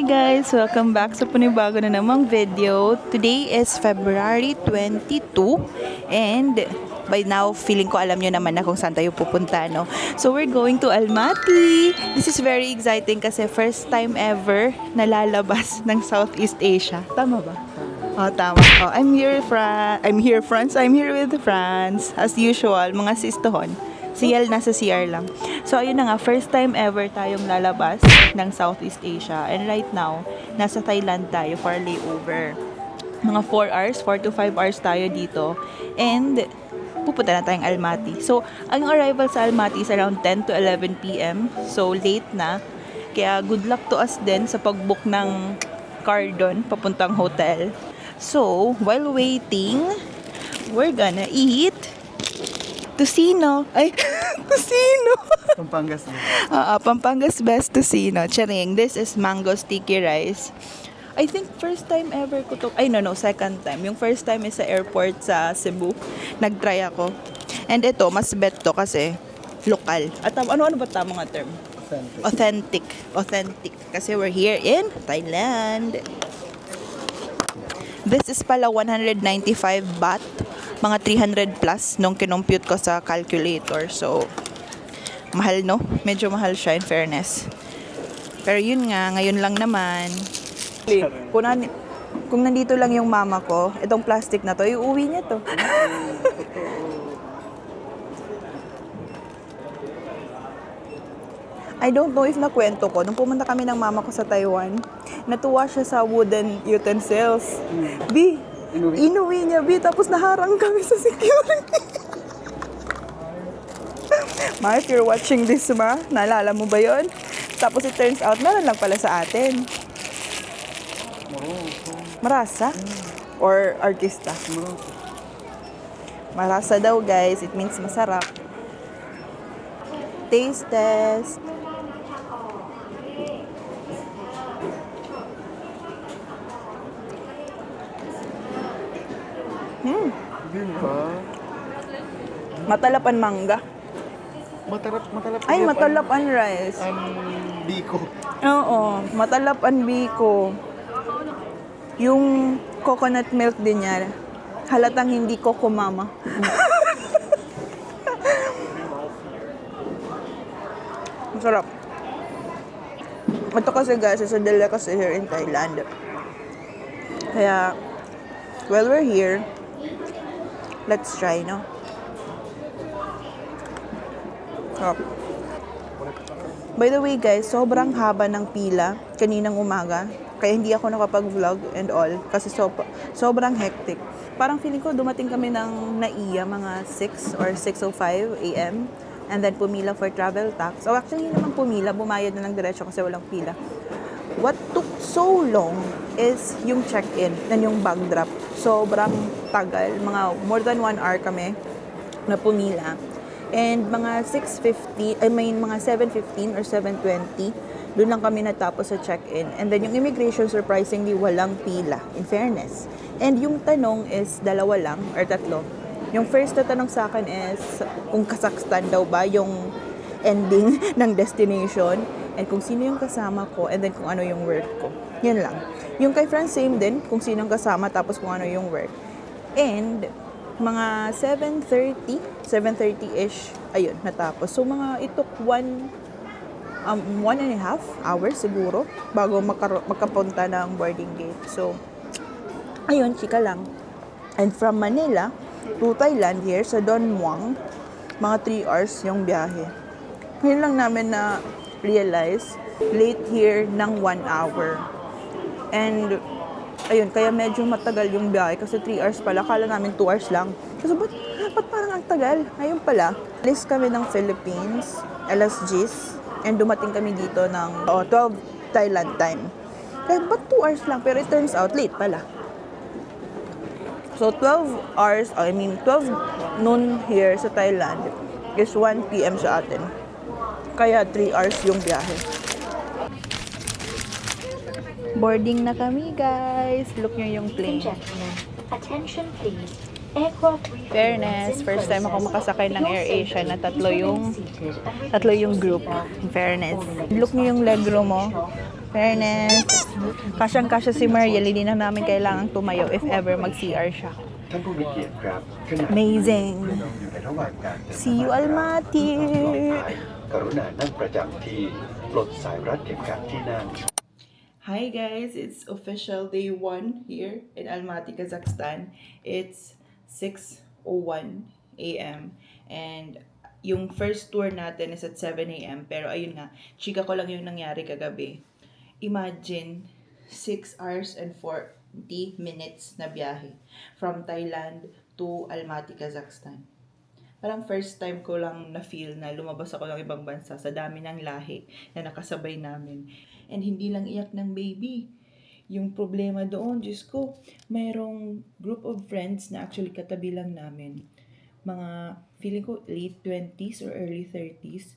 Hey guys! Welcome back sa panibago na namang video. Today is February 22 and by now, feeling ko alam nyo naman na kung saan tayo pupunta, no? So we're going to Almaty. This is very exciting kasi first time ever na lalabas ng Southeast Asia. Tama ba? Oh, tama. Oh, I'm here with France. As usual, mga sistohon. Si Yel nasa CR lang. So, ayun na nga, first time ever tayong lalabas ng Southeast Asia. And right now, nasa Thailand tayo for a layover. Mga 4 hours, 4 to 5 hours tayo dito. And, pupunta na tayong Almaty. So, ang arrival sa Almaty is around 10 to 11 p.m. So, late na. Kaya, good luck to us din sa pag-book ng car doon, papuntang hotel. So, while waiting, we're gonna eat Tocino. Ay, Tocino. Pampangas na. Pampangas best Tocino. Charing. This is mango sticky rice. I think first time ever ko to. Ay, no, second time. Yung first time is sa airport sa Cebu. Nag-try ako. And ito, mas bet to kasi lokal. At ano ba tamang nga term? Authentic. Kasi we're here in Thailand. This is pala 195 baht. Mga 300 plus nung kinompute ko sa calculator. So, mahal, no? Medyo mahal siya, in fairness. Pero yun nga, ngayon lang naman. Kung nandito lang yung mama ko, itong plastic na to, iuwi niya to. I don't know if nakwento ko. Nung pumunta kami ng mama ko sa Taiwan, natuwa siya sa wooden utensils. Inuwi niya, tapos naharang kami sa security. Ma, if you're watching this, ma, naalala mo ba yon? Tapos it turns out, meron lang pala sa atin. Marasa? Or artista? Marasa daw, guys. It means masarap. Taste test. Matalapan mangga. Matalap. Ay, matalapan rice. Biko. Oo, matalapan biko. Yung coconut milk din niya, halatang hindi coco mama. Masarap. Ito kasi guys, is a delicacy here in Thailand. Kaya, while we're here, let's try, no? Sarap. By the way guys, sobrang haba ng pila kaninang umaga. Kaya hindi ako nakapag-vlog and all. Kasi sobrang hectic. Parang feeling ko dumating kami ng Naiya mga 6 or 6:05 a.m. And then pumila for travel tax. So actually hindi naman pumila, bumayad na ng diretso kasi walang pila. What took so long is yung check-in and yung bag drop. Sobrang tagal. Mga more than 1 hour kami na pumila. And mga 7:15 or 7:20, doon lang kami natapos sa check-in. And then yung immigration, surprisingly, walang pila, in fairness. And yung tanong is, 2 lang or 3. Yung first na tanong sa akin is, kung Kazakhstan daw ba yung ending ng destination, and kung sino yung kasama ko, and then kung ano yung work ko. Yan lang. Yung kay France, same din, kung sino yung kasama, tapos kung ano yung work. And mga 7:30-ish, ayun, natapos. So, it took 1.5 hours siguro bago makapunta ng boarding gate. So, ayun, chika lang. And from Manila to Thailand here sa Don Muang, mga 3 hours yung biyahe. Ngayon lang namin na realize, late here ng 1 hour. And ayun, kaya medyo matagal yung biyahe kasi 3 hours pala. Kala namin 2 hours lang. Kasi ba't parang ang tagal? Ayun pala. Alis kami ng Philippines, LSGs, and dumating kami dito ng 12 Thailand time. Kaya ba't 2 hours lang? Pero it turns out, late pala. So 12 noon here sa Thailand is 1 p.m. sa atin. Kaya 3 hours yung biyahe. Boarding na kami, guys. Look nyo yung plane. Attention please. Fairness, first time ako makasakay ng AirAsia na tatlo yung group. In fairness. Look nyo yung legroom mo. Fairness. Kasyang-kasya si Mariel, hindi na namin kailangang tumayo if ever mag-CR siya. ท่านผู้มีเกียรติครับขณะ Amazing. อยู่ในระหว่างการเดินทาง See you, Almaty. ปลอดภัยกรุณานั่งประจำที่ปลดสายรัดเข็มขัดที่นั่ง Hi guys, it's official day 1 here in Almaty, Kazakhstan. It's 6:01 a.m. and yung first tour natin is at 7 a.m. Pero ayun nga, chika ko lang yung nangyari kagabi. Imagine 6 hours and 40 minutes na biyahe from Thailand to Almaty, Kazakhstan. Parang first time ko lang na-feel na lumabas ako ng ibang bansa sa dami ng lahi na nakasabay namin. And hindi lang iyak ng baby. Yung problema doon, Diyos ko, mayroong group of friends na actually katabi lang namin. Mga, feeling ko, late 20s or early 30s.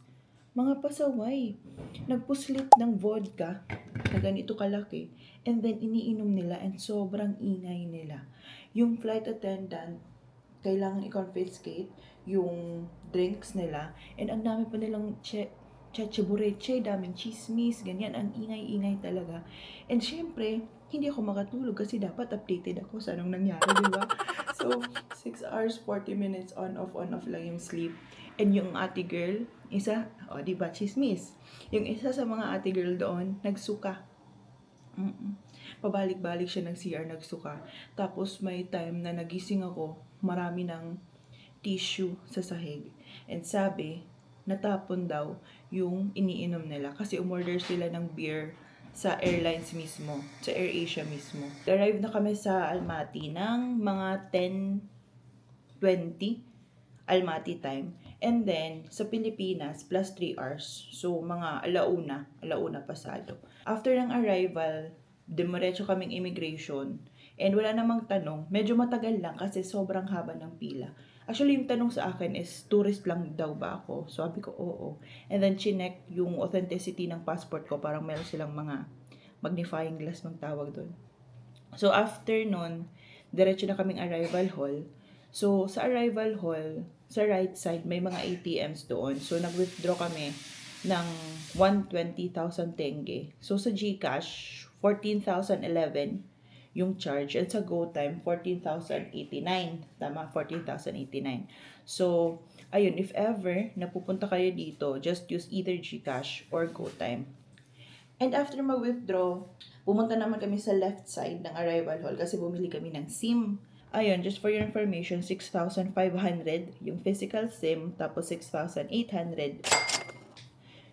Mga pasaway. Nagpuslit ng vodka na ganito kalaki. And then, iniinom nila and sobrang ingay nila. Yung flight attendant, kailangan i-confiscate yung drinks nila. And ang dami pa nilang cheche, daming chismis, ganyan. Ang ingay-ingay talaga. And syempre, hindi ako makatulog kasi dapat updated ako sa anong nangyari, di ba? So, 6 hours, 40 minutes on off lang yung sleep. And yung ate girl, isa, di ba, chismis. Yung isa sa mga ate girl doon, nagsuka. Pabalik-balik siya ng CR, nagsuka. Tapos may time na nagising ako, marami ng tissue sa sahig. And sabi, natapon daw yung iniinom nila kasi umorder sila ng beer sa airlines mismo, sa AirAsia mismo. Arrive na kami sa Almaty ng mga 10:20 Almaty time. And then, sa Pilipinas, plus 3 hours. So, mga alauna pasado. After ng arrival, diretso kaming immigration. And wala namang tanong, medyo matagal lang kasi sobrang haba ng pila. Actually, yung tanong sa akin is, tourist lang daw ba ako? So, sabi ko, oo. And then, chinek yung authenticity ng passport ko. Parang meron silang mga magnifying glass ng tawag doon. So, after nun, diretso na kaming arrival hall. So, sa arrival hall, sa right side, may mga ATMs doon. So, nag-withdraw kami ng 120,000 tenge. So, sa GCash, 14,011 yung charge. And sa GoTime, 14,089. Tama, 14,089. So, ayun, if ever napupunta kayo dito, just use either GCash or GoTime. And after mag-withdraw, pumunta naman kami sa left side ng arrival hall kasi bumili kami ng SIM. Ayun, just for your information, 6,500 yung physical SIM, tapos 6,800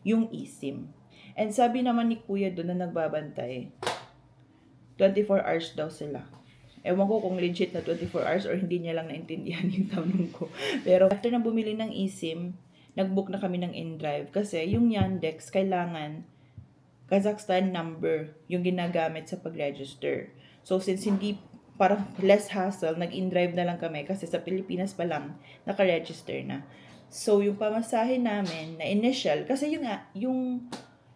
yung eSIM. And sabi naman ni Kuya doon na nagbabantay, 24 hours daw sila. Ewan ko kung legit na 24 hours or hindi niya lang naintindihan yung tanong ko. Pero after na bumili ng eSIM, nag-book na kami ng InDrive kasi yung Yandex kailangan Kazakhstan number yung ginagamit sa pag-register. So since hindi parang less hassle, nag-InDrive na lang kami kasi sa Pilipinas pa lang naka-register na. So yung pamasahe namin na initial, kasi yung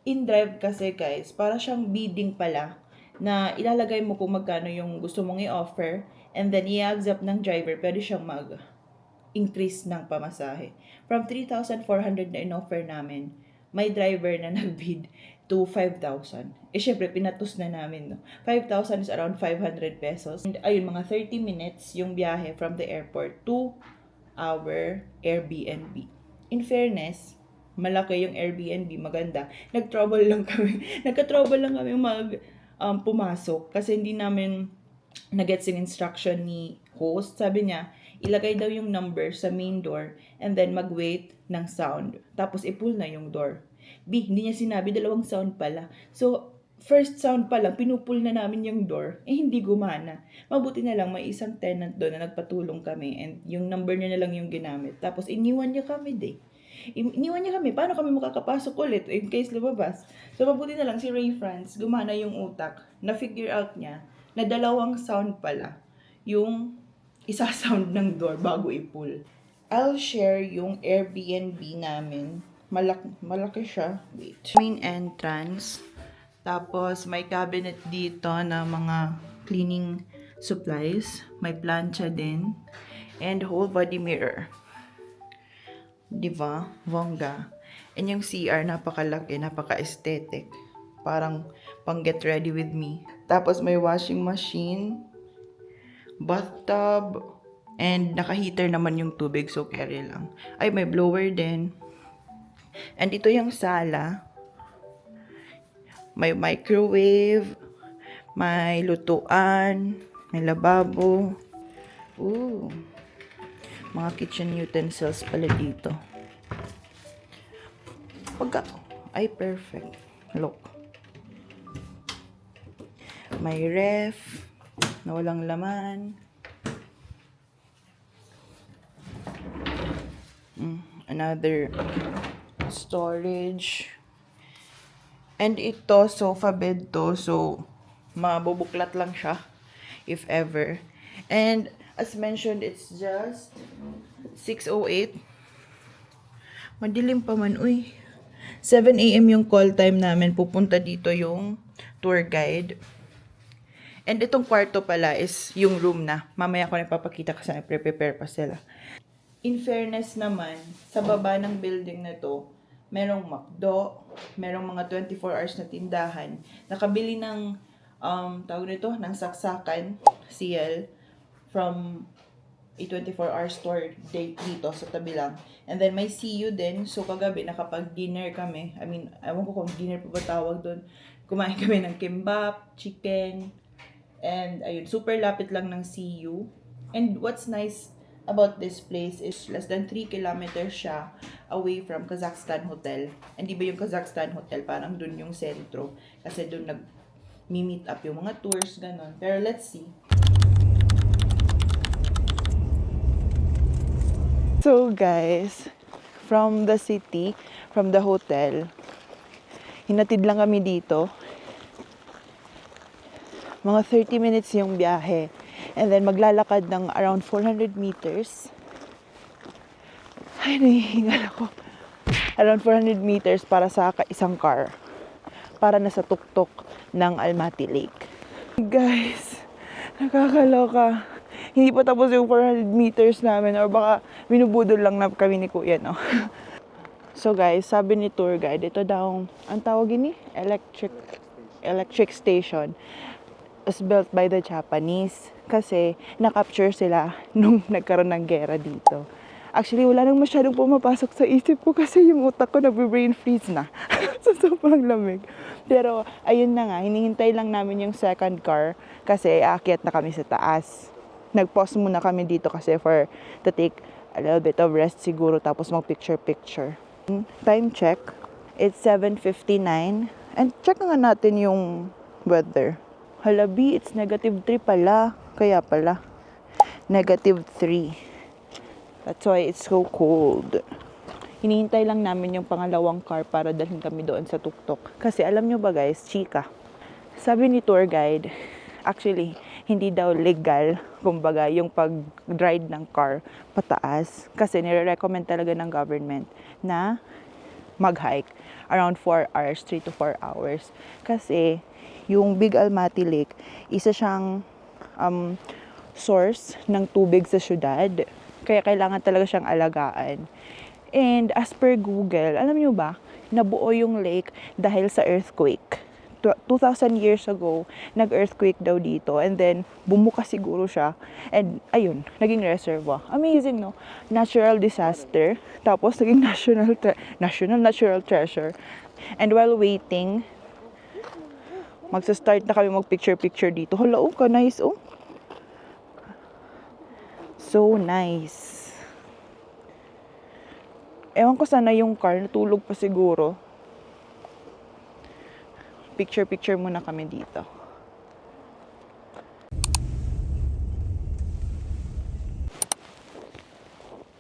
InDrive kasi guys, para siyang bidding pala na ilalagay mo kung magkano yung gusto mong i-offer and then i-accept ng driver, pwede siyang mag-increase ng pamasahe. From 3,400 na in-offer namin, may driver na nag-bid to 5,000. Syempre, pinatos na namin, no? 5,000 is around 500 pesos. And ayun, mga 30 minutes yung biyahe from the airport to our Airbnb. In fairness, malaki yung Airbnb, maganda. Nagka-trouble lang kami pumasok kasi hindi namin na-gets yung instruction ni host. Sabi niya, ilagay daw yung number sa main door and then mag-wait ng sound. Tapos i-pull na yung door. Hindi niya sinabi, 2 sound pala. So, first sound pa lang, pinupull na namin yung door, hindi gumana. Mabuti na lang, may isang tenant doon na nagpatulong kami and yung number niya na lang yung ginamit. Tapos, iniwan niya kami paano kami makakapasok ulit in case lumabas? So, mabuti na lang si Ray France, gumana yung utak, na-figure out niya na 2 sound pala yung isa sound ng door bago i-pull. I'll share yung Airbnb namin. Malaki siya. Wait. Main entrance. Tapos, may cabinet dito na mga cleaning supplies. May plancha din. And whole body mirror. Diba? Bongga. And yung CR, napakalaki, napaka-aesthetic. Parang pang get ready with me. Tapos may washing machine, bathtub, and naka-heater naman yung tubig, so carry lang. Ay, may blower din. And ito yung sala. May microwave, may lutuan, may lababo. Ooh. Mga kitchen utensils pala dito. Ay, perfect. Look. May ref na walang laman. Another storage. And ito, sofa bed to. So, mabubuklat lang siya. If ever. And, as mentioned, it's just 6:08. Madilim pa man, uy. 7 a.m. yung call time namin. Pupunta dito yung tour guide. And itong kwarto pala is yung room na. Mamaya ko na ipapakita kasi nagpre-prepare pa sila. In fairness naman, sa baba ng building na to, merong McDo, merong mga 24 hours na tindahan. Nakabili ng, tawag nito, ng saksakan, CL, from a 24-hour store dito sa tabi lang. And then may CU din. So kagabi nakapag-dinner kami. I mean, ewan ko kung dinner pa ba tawag doon. Kumain kami ng kimbap, chicken, and ayun, super lapit lang ng CU. And what's nice about this place is less than 3 kilometers siya away from Kazakhstan Hotel. And di ba yung Kazakhstan Hotel, parang dun yung sentro. Kasi dun nag-meet up yung mga tours, ganon. Pero let's see. So guys, from the city, from the hotel, hinatid lang kami dito. Mga 30 minutes yung biyahe. And then maglalakad ng around 400 meters. Ay, nahihingal ako. Around 400 meters para sa isang car. Para na sa tuktok ng Almaty Lake. Guys, nakakaloka. Hindi pa tapos yung 400 meters namin or baka binubudol lang na kami ni Kuya, no? So guys, sabi ni tour guide, ito daw, ang tawag ini? Electric station was built by the Japanese kasi na-capture sila nung nagkaroon ng gera dito. Actually, wala nang masyadong pumapasok sa isip ko kasi yung utak ko nagbe-brain freeze na sa sobrang lamig. Pero ayun na nga, hinihintay lang namin yung second car kasi aakyat na kami sa taas. Nag-pause muna kami dito kasi to take a little bit of rest siguro tapos mag-picture-picture. Time check, it's 7:59 and check nga natin yung weather. Halabi, it's -3 pala. Kaya pala, -3. That's why it's so cold. Hinihintay lang namin yung pangalawang car para dalhin kami doon sa tuktok. Kasi alam nyo ba guys, chika. Sabi ni tour guide, actually, hindi daw legal, kumbaga, yung pag-ride ng car pataas. Kasi nire-recommend talaga ng government na mag-hike around 4 hours, 3 to 4 hours. Kasi yung Big Almaty Lake, isa siyang source ng tubig sa syudad. Kaya kailangan talaga siyang alagaan. And as per Google, alam nyo ba, nabuo yung lake dahil sa earthquake. 2,000 years ago, nag-earthquake daw dito. And then, bumuka siguro siya. And, ayun, naging reservoir. Amazing, no? Natural disaster. Tapos, naging natural treasure. And while waiting, magsa-start na kami mag-picture-picture dito. Hala, oh, ka-nice, oh. So nice. Ewan ko sana yung car, natulog pa siguro. Picture-picture muna kami dito.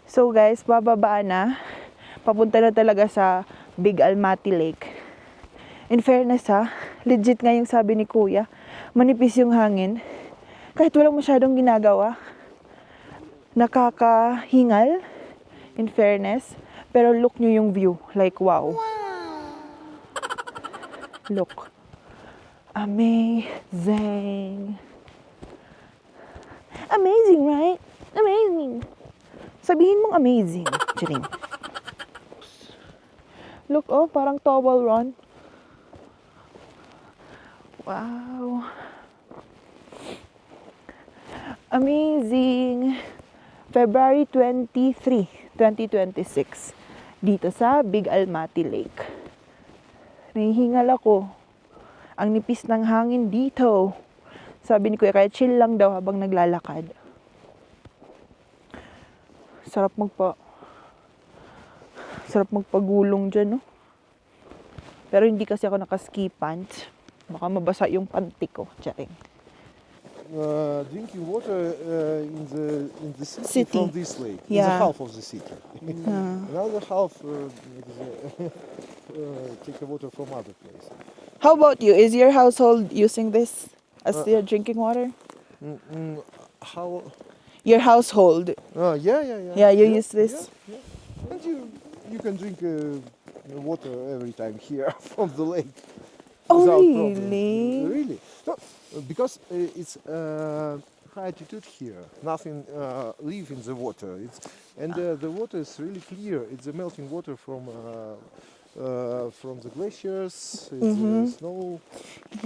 So guys, bababa na. Papunta na talaga sa Big Almaty Lake. In fairness ha, legit nga yung sabi ni Kuya. Manipis yung hangin. Kahit walang masyadong ginagawa. Nakakahingal. In fairness. Pero look nyo yung view. Like wow. Look. Amazing. Amazing, right? Amazing. Sabihin mong amazing. Charing. Look, oh, parang towel run. Wow. Amazing. February 23, 2026. Dito sa Big Almaty Lake. Nahihingal ako. Ang nipis ng hangin dito. Sabi ni Kuya, kaya chill lang daw habang naglalakad. Sarap magpagulong dyan, no? Pero hindi kasi ako naka-ski pants. Baka mabasa yung panty ko. Charing. Drinking water in the city, City. from this lake. In the Yeah. half of the city. Another half take the water from other place. How about you? Is your household using this as their drinking water? How? Your household. Yeah. Yeah, you use this? Yeah. And you can drink water every time here from the lake. Oh, without really? problem. Really? No, because it's high altitude here. Nothing live in the water. The water is really clear. It's the melting water from the glaciers. It's snow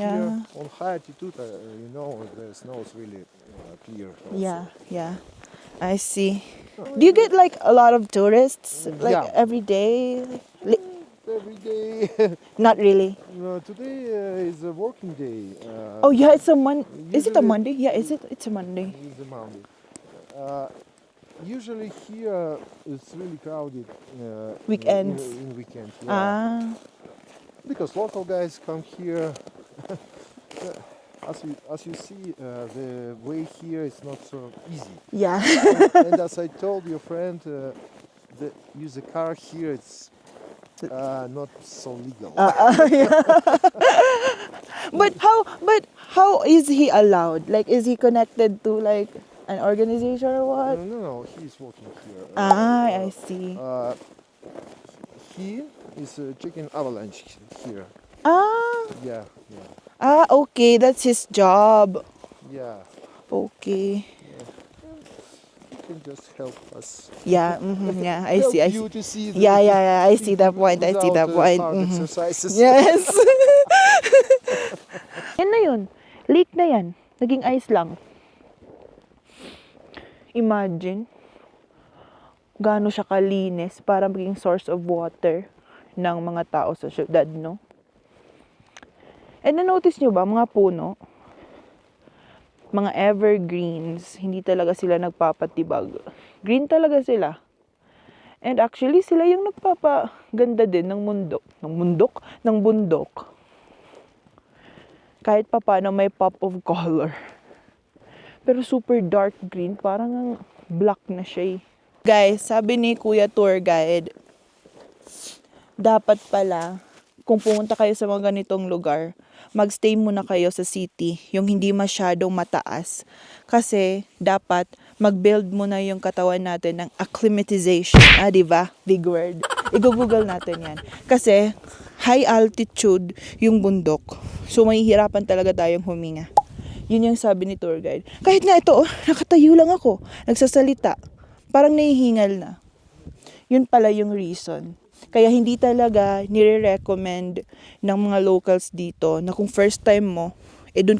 Yeah. here. On high altitude, the snow is really clear. also. Yeah. I see. Do you get like a lot of tourists like Yeah. every day? Every day. Not really. Today is a working day. Oh yeah, it's a Is it a usually- Monday? Yeah, it's a Monday. It's a Monday. Usually here it's really crowded. Weekends. In weekend, yeah. Because local guys come here. As you see, the way here is not so easy. Yeah. And as I told your friend, use a car here. It's not so legal. But how is he allowed? Like, is he connected to like an organization or what? No, he's working here. I see. He is checking avalanche here. Yeah. Okay, that's his job. Yeah. Okay. You can just help us. Yeah, yeah, I see. Help you to see the Yeah, I see that point. I see that without, point. hard Mhm. exercises. Yes. Yan na yun. Lake na yan. Naging ice lang. Imagine, gaano siya kalinis para maging source of water ng mga tao sa syudad, no? And na-notice nyo ba, mga puno, mga evergreens, hindi talaga sila nagpapatibag. Green talaga sila. And actually, sila yung nagpapaganda din ng bundok. Kahit pa paano may pop of color. Pero super dark green, parang ang black na siya eh. Guys, sabi ni Kuya Tour Guide, dapat pala, kung pumunta kayo sa mga ganitong lugar, magstay muna kayo sa city, yung hindi masyadong mataas. Kasi dapat mag-build muna yung katawan natin ng acclimatization. Diba? Big word. I-google natin yan. Kasi high altitude yung bundok. So mahihirapan talaga tayong huminga. Yun yung sabi ni tour guide. Kahit nga ito, nakatayo lang ako. Nagsasalita. Parang nahihingal na. Yun pala yung reason. Kaya hindi talaga nire-recommend ng mga locals dito na kung first time mo, dun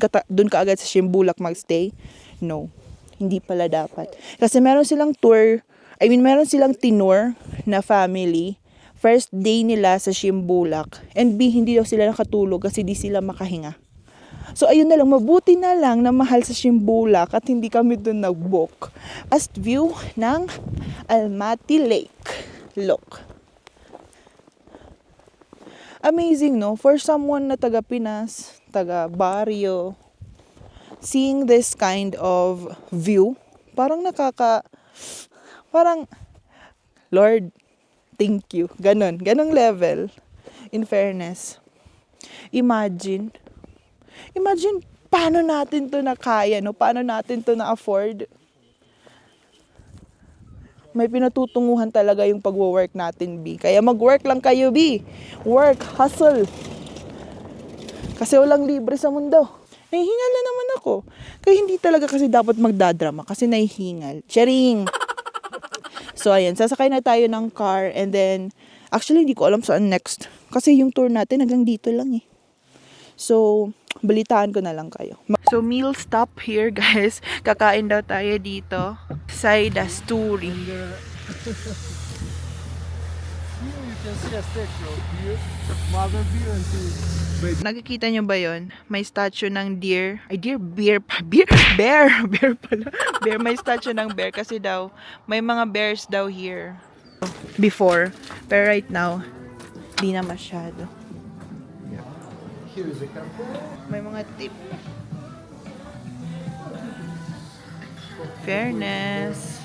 ka agad sa Shimbulak magstay. No, hindi pala dapat. Kasi meron silang tinur na family. First day nila sa Shimbulak. And hindi daw sila nakatulog kasi di sila makahinga. So ayun na lang, mabuti na lang na mahal sa Shimbulak at hindi kami dun nag-book. Last view ng Almaty Lake. Look. Amazing, no? For someone na taga Pinas, taga Barrio, seeing this kind of view, parang Lord, thank you. Ganong level. In fairness. Imagine, paano natin to nakaya, no? Paano natin to na-afford? May pinatutunguhan talaga yung pag-work natin, B. Kaya mag-work lang kayo, B. Work, hustle. Kasi walang libre sa mundo. Nahihingal na naman ako. Kaya hindi talaga kasi dapat magdadrama kasi nahihingal. Sharing! So, ayan. Sasakay na tayo ng car and then, actually, hindi ko alam saan next. Kasi yung tour natin hanggang dito lang eh. So, balitaan ko na lang kayo. So, meal stop here, guys. Kakain daw tayo dito. Saida Story. Here you can see a statue of deer, mother deer and two baby. Nakikita nyo ba yon? May statue ng deer. Ay, bear. Bear pala. Bear, may statue ng bear kasi daw, may mga bears daw here. Before. Pero right now, di na masyado. Here is a camper. May mga tip. Fairness.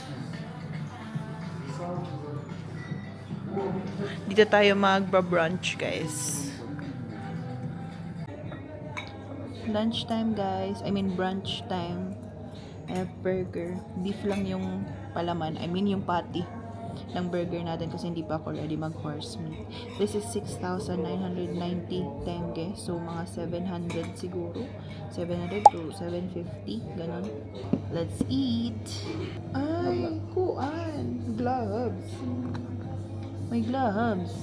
Dito tayo magba-brunch, guys. Lunch time, guys. I mean, brunch time. Burger. Beef lang yung palaman. I mean, yung patty ng burger natin kasi hindi pa ako ready mag-horse meat. This is 6,990 tenge. So, mga 700 siguro. 700 to 750. Ganon. Let's eat. Ay, kuan. Gloves. May gloves.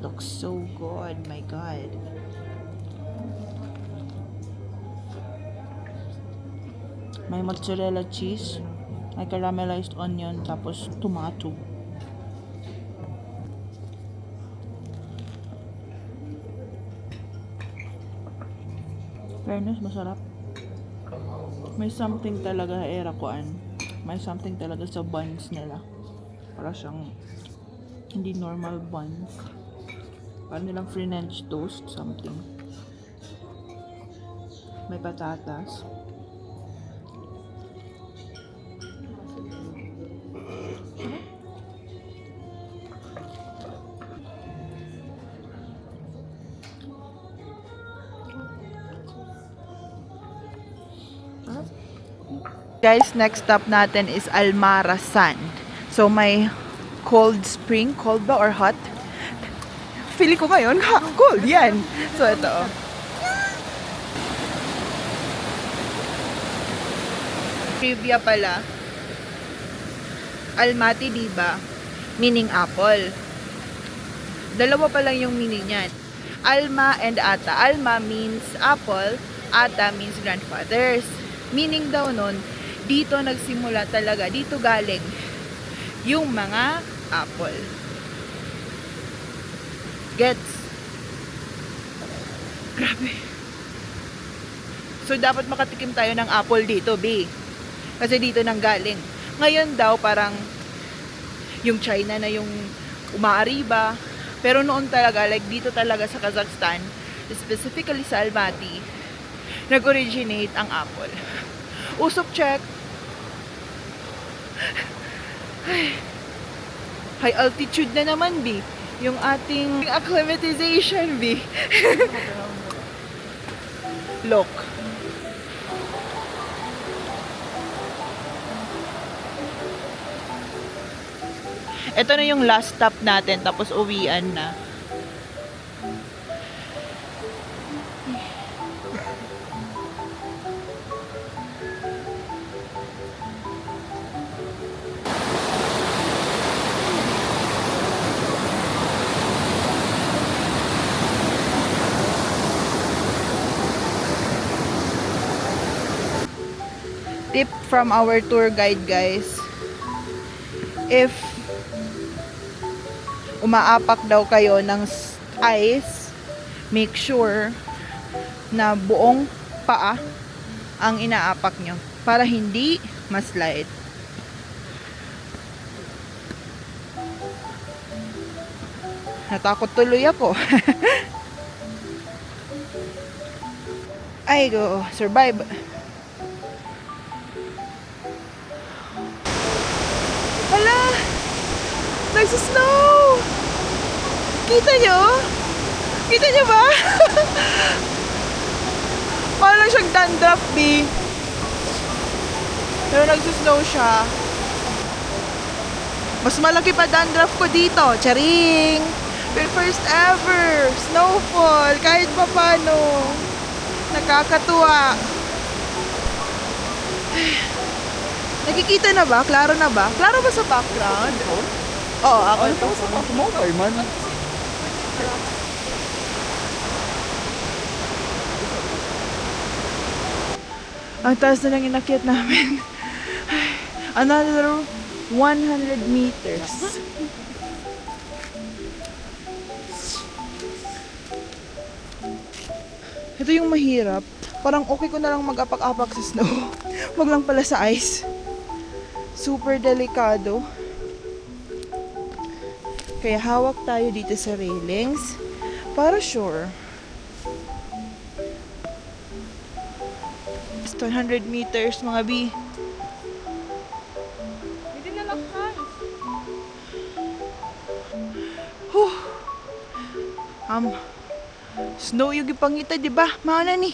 Looks so good. My God. May mozzarella cheese, may caramelized onion, tapos tomato. Fairness, masarap. May something talaga erakuan. May something talaga sa buns nila. Para siyang hindi normal buns. Parang nilang French toast, something. May patatas. Guys, next stop natin is Almara Sand. So, may cold spring. Cold ba or hot? Feeling ko ngayon, cold. Yan. So, ito. Trivia pala. Almaty, diba? Meaning apple. Dalawa pa lang yung meaning niyan. Alma and Ata. Alma means apple. Ata means grandfathers. Meaning daw nun, dito nagsimula talaga, dito galing yung mga apple. Gets? Grabe. So, dapat makatikim tayo ng apple dito, B. Kasi dito nang galing. Ngayon daw, parang yung China na yung umaariba. Pero noon talaga, like dito talaga sa Kazakhstan, specifically sa Almaty, nag-originate ang apple. Usok check. High altitude na naman, B. Yung ating acclimatization, B. Look. Ito na yung last stop natin, tapos uwian na. Tip from our tour guide, guys. If umaapak daw kayo ng ice, make sure na buong paa ang inaapak nyo para hindi ma-slide. Natakot tuloy ako. Ay go, survive. Hala! Nagsusnow! Kita nyo? Kita nyo ba? Parang siyang dandruff, B. Pero nagsusnow siya. Mas malaki pa dandruff ko dito. Charing! First ever snowfall. Kahit pa paano. Nakakatuwa. Nakikita na ba? Klaro na ba? Klaro ba sa background? Oo, ako Ano ito. pa? Sumukay man. Ang taas na lang inakyat namin. Another 100 meters. Ito yung mahirap. Parang okay ko na lang mag-apak-apak sa snow. Wag lang pala sa ice. Super delikado. Kaya hawak tayo dito sa railings para sure. It's 100 meters mga B. Hindi na lakhan. Snow yung ipangita, di ba? Mao na ni.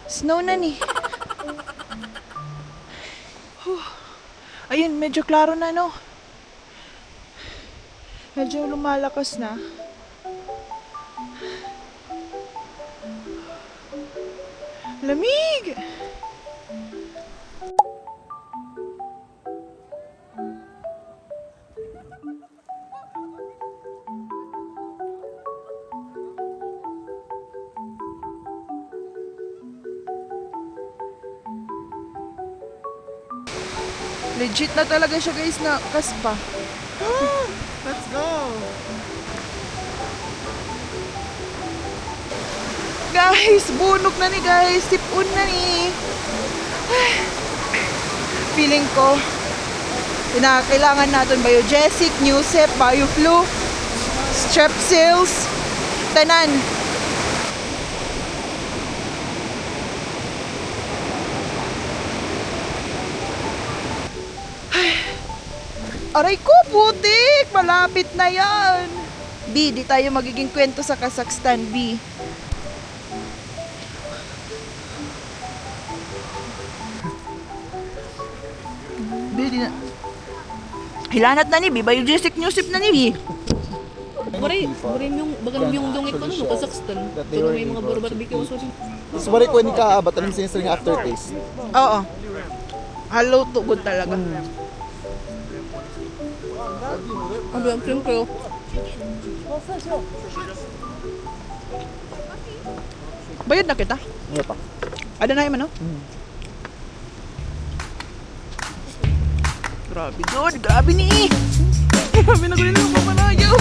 Snow na ni. Ayun, medyo klaro na, no? Medyo lumalakas na. Lamig! Legit na talaga siya guys na kaspa. Let's go! Guys, bunok na ni guys. Tipon na ni. Feeling ko, kailangan natin biogesic, Newsep, Bioflu, Strepsils, tanan. Aray ko, putik! Malapit na yan! B, di tayo magiging kwento sa Kazakhstan, B. B, di na... Hilanat na ni B, biogesic newsip na ni B. Bari yung bagan yung dungit ko no Kazakhstan. Tulo may mga barbecue so. Is wari ko ni ka but alam siya nga aftertaste. Oo. Hello to good talaga. Ano ang film ko? Bayad na kita? Ano pa? Ada na yung ano? Grabe good, grabe ni. Grabe na ko rin ang papanayaw.